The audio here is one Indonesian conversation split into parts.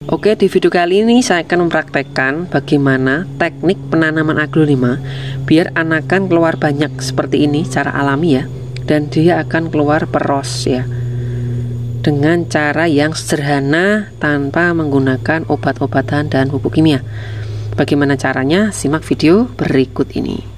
Oke, di video kali ini saya akan mempraktekkan bagaimana teknik penanaman aglonema biar anakan keluar banyak seperti ini cara alami ya, dan dia akan keluar peros ya, dengan cara yang sederhana tanpa menggunakan obat-obatan dan pupuk kimia. Bagaimana caranya? Simak video berikut ini.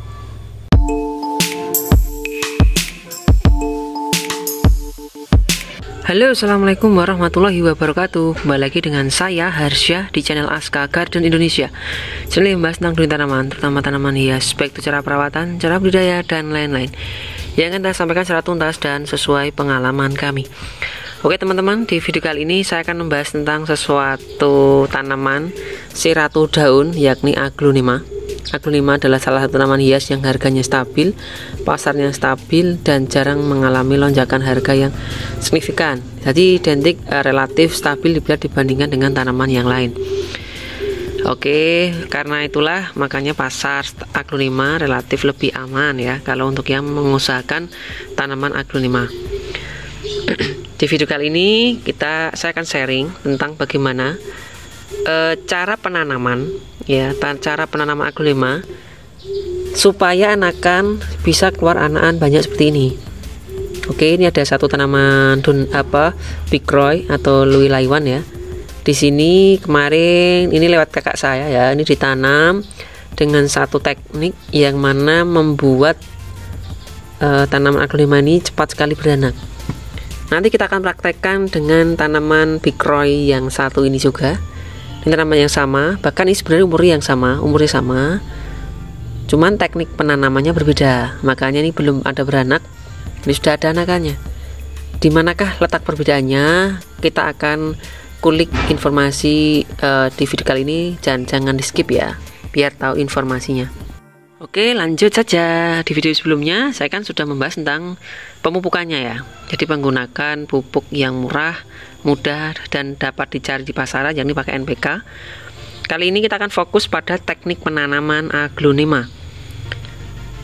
Halo, assalamualaikum warahmatullahi wabarakatuh. Kembali lagi dengan saya Harsya di channel Aska Garden Indonesia. Channel yang membahas tentang dunia tanaman, terutama tanaman hias, baik itu cara perawatan, cara budidaya, dan lain-lain, yang akan saya sampaikan secara tuntas dan sesuai pengalaman kami. Oke teman-teman, di video kali ini saya akan membahas tentang sesuatu tanaman siratu daun, yakni aglonema. Aglonema adalah salah satu tanaman hias yang harganya stabil, pasarnya stabil, dan jarang mengalami lonjakan harga yang signifikan. Jadi identik relatif stabil bila dibandingkan dengan tanaman yang lain. Oke, karena itulah makanya pasar aglonema relatif lebih aman ya kalau untuk yang mengusahakan tanaman aglonema. Di video kali ini saya akan sharing tentang bagaimana cara penanaman ya, cara penanaman aglonema supaya anakan bisa keluar anakan banyak seperti ini. Oke, ini ada satu tanaman Pickroy atau Louis Laiwan ya. Di sini kemarin ini lewat kakak saya ya, ini ditanam dengan satu teknik yang mana membuat tanaman aglonema ini cepat sekali beranak. Nanti kita akan praktekkan dengan tanaman Pickroy yang satu ini juga. Ini tanaman yang sama, bahkan ini sebenarnya umurnya sama, cuman teknik penanamannya berbeda. Makanya ini belum ada beranak, ini sudah ada anakannya. Di manakah letak perbedaannya? Kita akan kulik informasi di video kali ini, jangan di skip ya, biar tahu informasinya. Oke, lanjut saja. Di video sebelumnya saya kan sudah membahas tentang pemupukannya ya. Jadi menggunakan pupuk yang murah, mudah, dan dapat dicari di pasaran, yakni pakai NPK. Kali ini kita akan fokus pada teknik penanaman aglonema.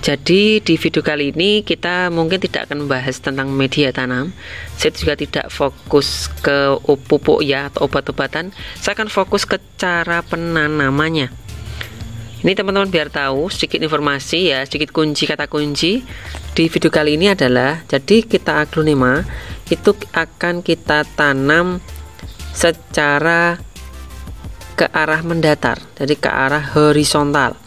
Jadi di video kali ini kita mungkin tidak akan membahas tentang media tanam. Saya juga tidak fokus ke pupuk ya atau obat-obatan. Saya akan fokus ke cara penanamannya. Ini teman-teman biar tahu sedikit informasi ya, sedikit kata kunci di video kali ini adalah, jadi kita aglonema itu akan kita tanam secara ke arah mendatar, jadi ke arah horizontal.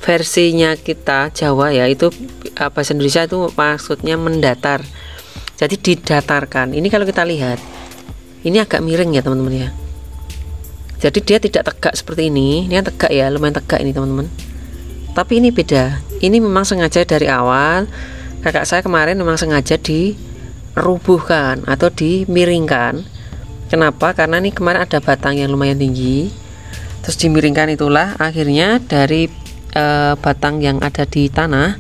Versinya kita Jawa ya, itu bahasa Indonesia itu maksudnya mendatar, jadi didatarkan. Ini kalau kita lihat ini agak miring ya teman-teman ya, jadi dia tidak tegak seperti ini yang tegak ya, lumayan tegak ini teman-teman. Tapi ini beda, ini memang sengaja dari awal kakak saya kemarin memang sengaja dirubuhkan atau dimiringkan. Kenapa? Karena ini kemarin ada batang yang lumayan tinggi, terus dimiringkan, itulah akhirnya dari batang yang ada di tanah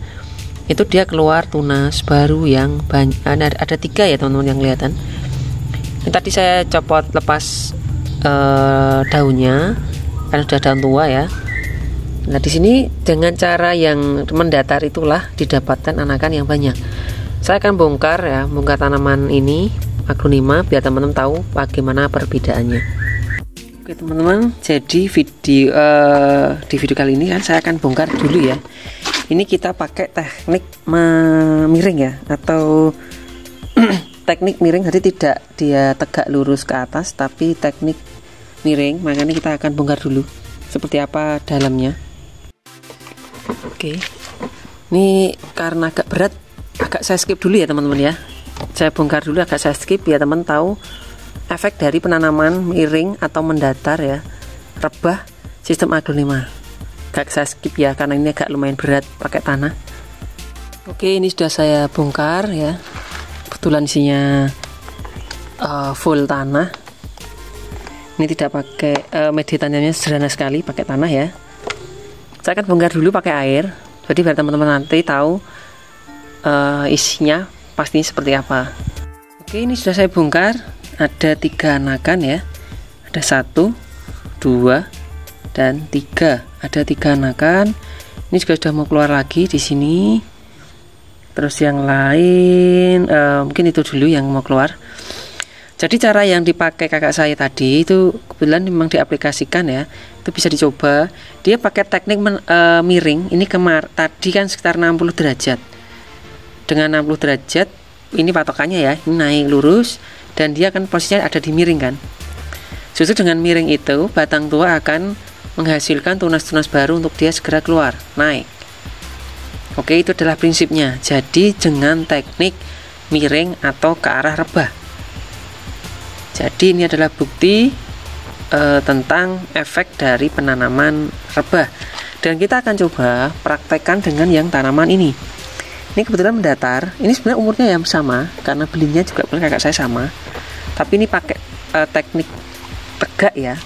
itu dia keluar tunas baru yang banyak. Ada 3 ya teman-teman yang kelihatan. Ini tadi saya copot lepas daunnya karena sudah daun tua ya. Nah di sini dengan cara yang mendatar itulah didapatkan anakan yang banyak. Saya akan bongkar tanaman ini aglonema biar teman-teman tahu bagaimana perbedaannya. Oke teman-teman, jadi di video kali ini kan saya akan bongkar dulu ya. Ini kita pakai teknik miring ya, atau teknik miring, jadi tidak dia tegak lurus ke atas tapi teknik miring. Makanya kita akan bongkar dulu seperti apa dalamnya. Oke, ini karena agak berat, agak saya skip dulu ya teman-teman ya. Saya bongkar dulu, agak saya skip biar teman tahu efek dari penanaman miring atau mendatar ya, rebah sistem aglonema. Agak saya skip ya karena ini agak lumayan berat pakai tanah. Oke, ini sudah saya bongkar ya. Kebetulan isinya full tanah. Ini tidak pakai media tanamnya, sederhana sekali pakai tanah ya. Saya akan bongkar dulu pakai air, jadi biar teman-teman nanti tahu isinya pastinya seperti apa. Oke, ini sudah saya bongkar, ada 3 anakan ya, ada 1, 2, dan 3. Ada 3 anakan. Ini juga sudah mau keluar lagi di sini. Terus yang lain mungkin itu dulu yang mau keluar. Jadi cara yang dipakai kakak saya tadi itu kebetulan memang diaplikasikan ya, itu bisa dicoba. Dia pakai teknik miring. Ini tadi kan sekitar 60 derajat. Dengan 60 derajat ini patokannya ya, ini naik lurus dan dia kan posisinya ada di miring kan. Justru dengan miring itu batang tua akan menghasilkan tunas-tunas baru untuk dia segera keluar naik. Oke, itu adalah prinsipnya. Jadi dengan teknik miring atau ke arah rebah. Jadi ini adalah bukti tentang efek dari penanaman rebah, dan kita akan coba praktekkan dengan yang tanaman ini. Ini kebetulan mendatar. Ini sebenarnya umurnya yang sama karena belinya juga kakak saya sama, tapi ini pakai teknik tegak ya.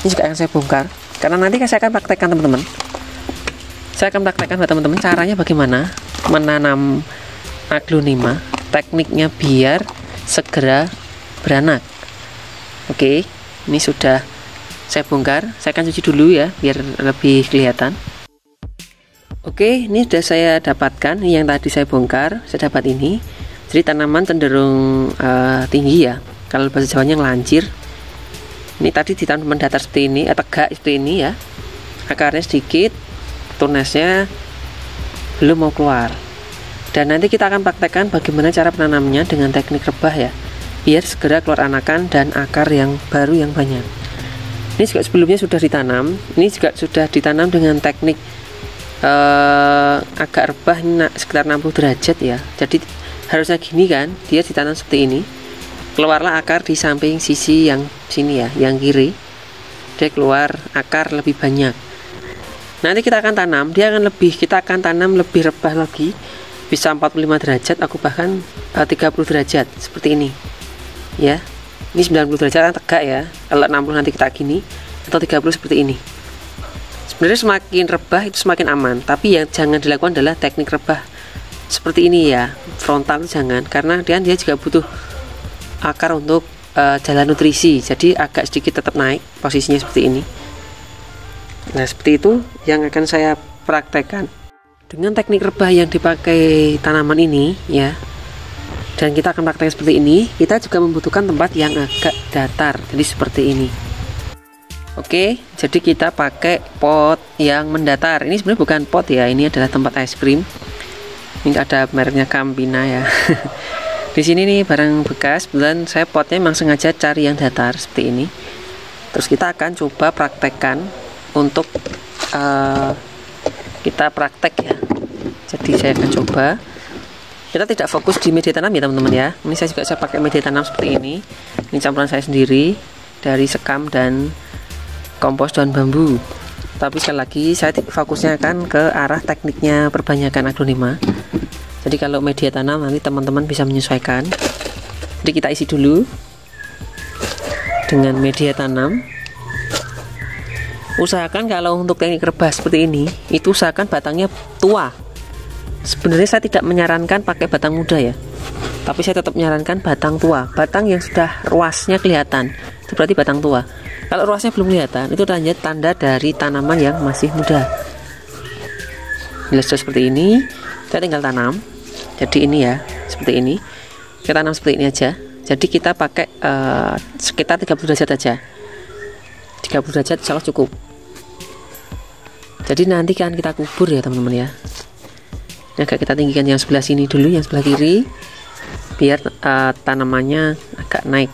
Ini juga akan saya bongkar karena nanti saya akan praktekkan teman-teman. Saya akan praktekkan buat teman-teman caranya bagaimana menanam aglonema, tekniknya biar segera beranak. Oke, ini sudah saya bongkar. Saya akan cuci dulu ya biar lebih kelihatan. Oke, ini sudah saya dapatkan. Ini yang tadi saya bongkar, saya dapat ini. Jadi tanaman cenderung tinggi ya. Kalau bahasa Jawanya ngelancir. Ini tadi ditanam mendatar seperti ini, tegak seperti ini ya. Akarnya sedikit, tunasnya belum mau keluar. Dan nanti kita akan praktekkan bagaimana cara penanamnya dengan teknik rebah ya, biar segera keluar anakan dan akar yang baru yang banyak. Ini juga sebelumnya sudah ditanam. Ini juga sudah ditanam dengan teknik agak rebah, sekitar 60 derajat ya. Jadi harusnya gini kan, dia ditanam seperti ini. Keluarlah akar di samping sisi yang sini ya, yang kiri. Dia keluar akar lebih banyak. Nanti kita akan tanam, kita akan tanam lebih rebah lagi. Bisa 45 derajat, aku bahkan 30 derajat seperti ini. Ya, ini 90 derajat kan tegak ya. Kalau 60 nanti kita gini, atau 30 seperti ini. Sebenarnya semakin rebah itu semakin aman, tapi yang jangan dilakukan adalah teknik rebah seperti ini ya, frontal jangan, karena dia juga butuh akar untuk jalan nutrisi. Jadi agak sedikit tetap naik posisinya seperti ini. Nah, seperti itu yang akan saya praktekkan dengan teknik rebah yang dipakai tanaman ini ya. Dan kita akan praktekkan seperti ini. Kita juga membutuhkan tempat yang agak datar, jadi seperti ini. Oke, jadi kita pakai pot yang mendatar. Ini sebenarnya bukan pot ya, ini adalah tempat es krim. Ini ada mereknya Campina ya. Di sini nih barang bekas, kebetulan saya potnya memang sengaja cari yang datar seperti ini. Terus kita akan coba praktekkan untuk kita praktek ya. Jadi saya akan coba. Kita tidak fokus di media tanam ya teman-teman ya. Ini saya pakai media tanam seperti ini. Ini campuran saya sendiri dari sekam dan kompos daun bambu. Tapi sekali lagi saya fokusnya akan ke arah tekniknya perbanyakan aglonema. Jadi kalau media tanam nanti teman-teman bisa menyesuaikan. Jadi kita isi dulu dengan media tanam. Usahakan kalau untuk teknik rebah seperti ini, itu usahakan batangnya tua. Sebenarnya saya tidak menyarankan pakai batang muda ya, tapi saya tetap menyarankan batang tua, batang yang sudah ruasnya kelihatan, itu berarti batang tua. Kalau ruasnya belum kelihatan, itu tanda dari tanaman yang masih muda. Bila sudah seperti ini, saya tinggal tanam. Jadi ini ya, seperti ini. Kita tanam seperti ini aja. Jadi kita pakai sekitar 30 derajat aja. 30 derajat insya Allah cukup. Jadi nanti kan kita kubur ya teman-teman ya. Ini agak kita tinggikan yang sebelah sini dulu, yang sebelah kiri, biar tanamannya agak naik.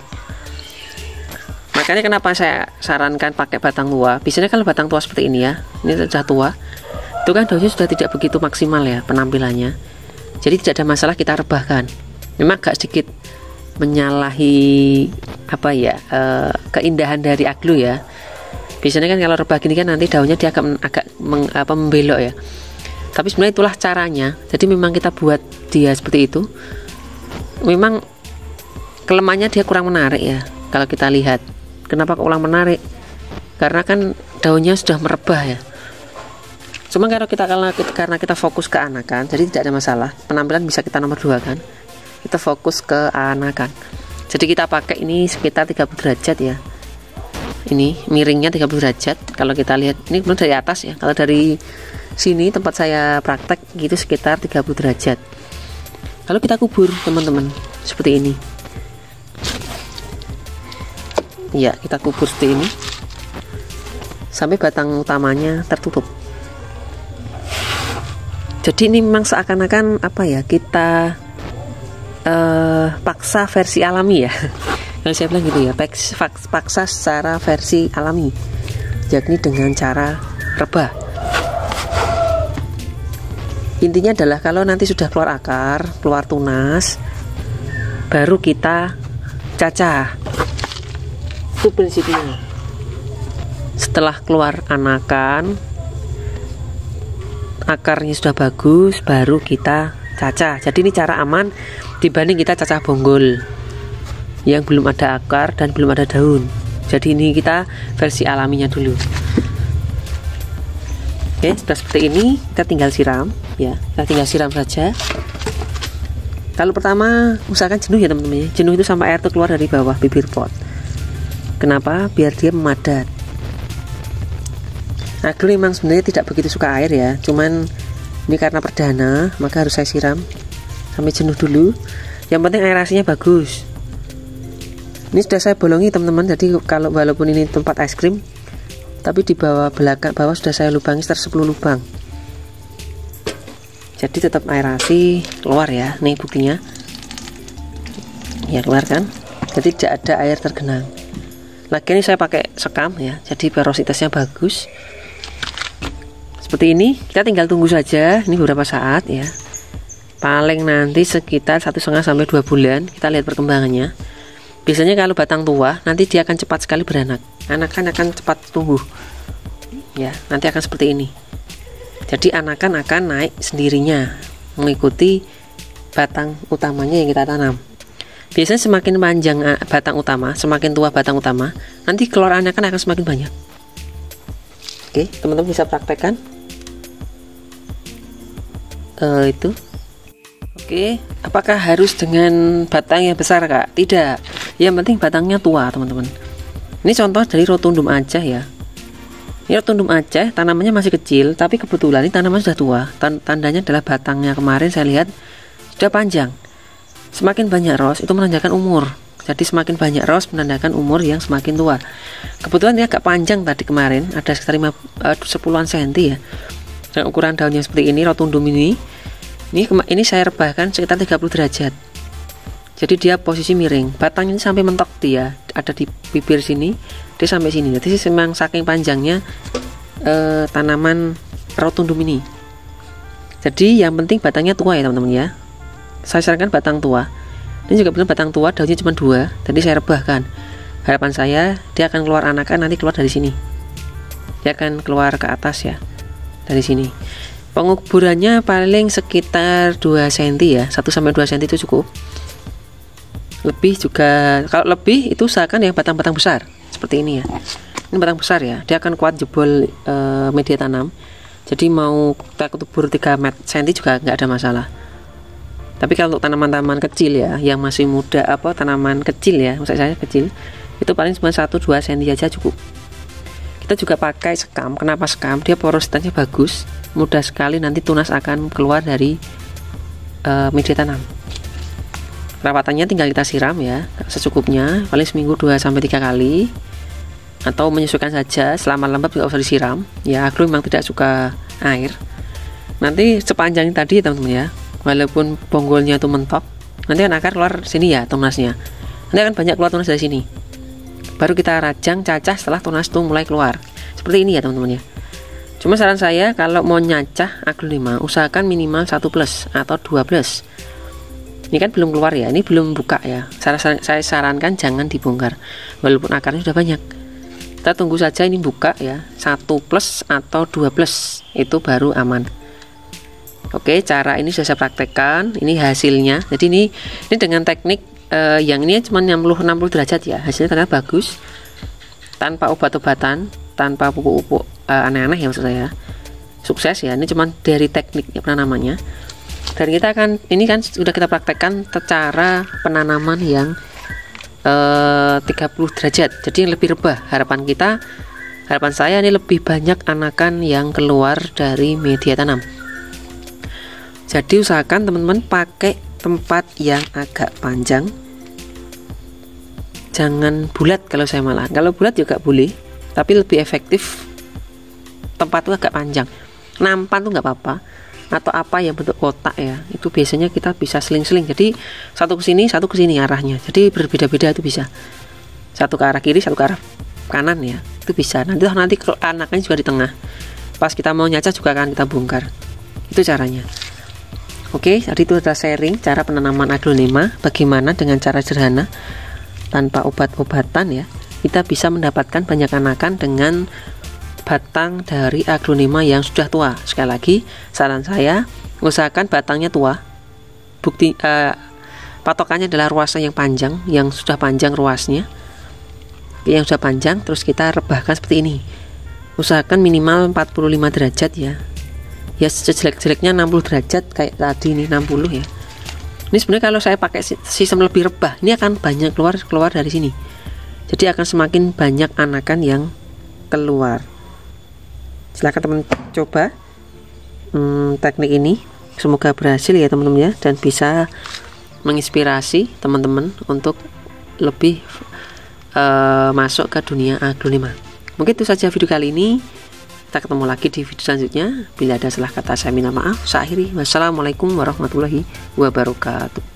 Makanya kenapa saya sarankan pakai batang tua. Biasanya kalau batang tua seperti ini ya, ini sudah tua, itu kan daunnya sudah tidak begitu maksimal ya penampilannya. Jadi tidak ada masalah kita rebahkan. Memang agak sedikit menyalahi apa ya, keindahan dari aglo ya. Biasanya kan kalau rebah gini kan nanti daunnya dia agak membelok ya. Tapi sebenarnya itulah caranya. Jadi memang kita buat dia seperti itu. Memang kelemahannya dia kurang menarik ya. Kalau kita lihat, kenapa kurang menarik? Karena kan daunnya sudah merebah ya. Cuma kalau karena kita fokus ke anakan, jadi tidak ada masalah. Penampilan bisa kita nomor 2 kan. Kita fokus ke anakan. Jadi kita pakai ini sekitar 30 derajat ya. Ini miringnya 30 derajat. Kalau kita lihat ini belum dari atas ya. Kalau dari sini tempat saya praktek gitu sekitar 30 derajat. Lalu kita kubur teman-teman seperti ini. Ya, kita kubur seperti ini sampai batang utamanya tertutup. Jadi ini memang seakan-akan apa ya, kita paksa versi alami ya. Kalau saya bilang gitu ya, paksa secara versi alami, yakni dengan cara rebah. Intinya adalah kalau nanti sudah keluar akar, keluar tunas, baru kita cacah. Itu prinsipnya. Setelah keluar anakan, akarnya sudah bagus, baru kita cacah. Jadi ini cara aman dibanding kita cacah bonggol yang belum ada akar dan belum ada daun. Jadi ini kita versi alaminya dulu. Oke, sudah seperti ini, kita tinggal siram ya. Kita tinggal siram saja. Kalau pertama usahakan jenuh ya teman-teman. Jenuh itu sampai air itu keluar dari bawah bibir pot. Kenapa? Biar dia memadat. Aglo memang sebenarnya tidak begitu suka air ya, cuman ini karena perdana maka harus saya siram sampai jenuh dulu. Yang penting aerasinya bagus. Ini sudah saya bolongi teman-teman, jadi kalau walaupun ini tempat es krim, tapi di bawah sudah saya lubangi sekitar 10 lubang. Jadi tetap aerasi keluar ya. Nih buktinya ya, keluar kan, jadi tidak ada air tergenang. Lagi ini saya pakai sekam ya, jadi porositasnya bagus. Seperti ini, kita tinggal tunggu saja. Ini beberapa saat ya, paling nanti sekitar 1,5 sampai 2 bulan kita lihat perkembangannya. Biasanya kalau batang tua nanti dia akan cepat sekali beranak, anakan akan cepat tumbuh ya, nanti akan seperti ini. Jadi anakan akan naik sendirinya mengikuti batang utamanya yang kita tanam. Biasanya semakin panjang batang utama, semakin tua batang utama, nanti keluar anakan akan semakin banyak. Oke, teman-teman bisa praktekkan itu. Oke, apakah harus dengan batang yang besar kak? Tidak, yang penting batangnya tua teman-teman. Ini contoh dari rotundum Aceh ya. Ini rotundum Aceh, tanamannya masih kecil, tapi kebetulan ini tanaman sudah tua. Tandanya adalah batangnya kemarin saya lihat sudah panjang. Semakin banyak ros itu menandakan umur. Jadi semakin banyak ros menandakan umur yang semakin tua. Kebetulan dia agak panjang tadi kemarin, ada sekitar 10-an senti ya. Dan ukuran daunnya seperti ini, rotundum ini saya rebahkan sekitar 30 derajat. Jadi dia posisi miring. Batangnya ini sampai mentok dia, ada di bibir sini, dia sampai sini. Jadi memang saking panjangnya tanaman rotundum ini. Jadi yang penting batangnya tua ya teman-teman ya. Saya sarankan batang tua. Ini juga belum batang tua, daunnya cuma 2. Tadi saya rebahkan. Harapan saya dia akan keluar anakan, nanti keluar dari sini. Dia akan keluar ke atas ya, dari sini. Penguburannya paling sekitar 2 cm ya, 1 sampai 2 cm itu cukup. Lebih juga, kalau lebih itu usahakan yang batang-batang besar seperti ini ya. Ini batang besar ya, dia akan kuat jebol media tanam. Jadi mau kita kubur 3 cm juga nggak ada masalah. Tapi kalau untuk tanaman-tanaman kecil ya, yang masih muda, tanaman kecil ya, maksud saya kecil, itu paling cuma 1-2 cm aja cukup. Kita juga pakai sekam. Kenapa sekam? Dia porositasnya bagus, mudah sekali nanti tunas akan keluar dari media tanam. Perawatannya tinggal kita siram ya, secukupnya, paling seminggu 2-3 kali, atau menyesuaikan saja. Selama lembab juga usah disiram ya. Aglo memang tidak suka air. Nanti sepanjang tadi teman-teman ya, walaupun bonggolnya itu mentok, nanti kan akar keluar sini ya tunasnya. Nanti akan banyak keluar tunas dari sini. Baru kita rajang cacah setelah tunas itu mulai keluar. Seperti ini ya teman-teman ya. Cuma saran saya kalau mau nyacah aglonema usahakan minimal 1+ atau 2+. Ini kan belum keluar ya, ini belum buka ya. Saya sarankan jangan dibongkar walaupun akarnya sudah banyak. Kita tunggu saja ini buka ya, 1+ atau 2+, itu baru aman. Oke, cara ini sudah saya praktekkan, ini hasilnya. Jadi ini dengan teknik yang ini cuma 60 derajat ya, hasilnya ternyata bagus, tanpa obat-obatan, tanpa pupuk-pupuk aneh-aneh ya maksud saya. Sukses ya, ini cuma dari teknik penanamannya. Dan kita akan, ini kan sudah kita praktekkan cara penanaman yang 30 derajat, jadi yang lebih rebah. Harapan saya ini lebih banyak anakan yang keluar dari media tanam. Jadi usahakan teman-teman pakai tempat yang agak panjang, jangan bulat. Kalau saya malah, kalau bulat juga boleh, tapi lebih efektif tempat itu agak panjang. Nampan tuh nggak apa-apa, atau apa yang bentuk kotak ya, itu biasanya kita bisa seling-seling, jadi satu ke sini arahnya, jadi berbeda-beda. Itu bisa satu ke arah kiri, satu ke arah kanan ya, itu bisa. Nanti anaknya juga di tengah, pas kita mau nyacah juga akan kita bongkar. Itu caranya. Oke, jadi itu adalah sharing cara penanaman aglonema, bagaimana dengan cara sederhana tanpa obat-obatan ya, kita bisa mendapatkan banyak anakan dengan batang dari aglonema yang sudah tua. Sekali lagi, saran saya, usahakan batangnya tua. Bukti patokannya adalah ruasnya yang panjang, yang sudah panjang ruasnya, yang sudah panjang, terus kita rebahkan seperti ini. Usahakan minimal 45 derajat ya sejelek-jeleknya 60 derajat kayak tadi, ini 60 ya. Ini sebenarnya kalau saya pakai sistem lebih rebah, ini akan banyak keluar dari sini, jadi akan semakin banyak anakan yang keluar. Silahkan teman coba teknik ini, semoga berhasil ya teman-teman ya, dan bisa menginspirasi teman-teman untuk lebih masuk ke dunia aglonema. Mungkin itu saja video kali ini. Kita ketemu lagi di video selanjutnya. Bila ada salah kata saya minta maaf. Saya akhiri. Wassalamualaikum warahmatullahi wabarakatuh.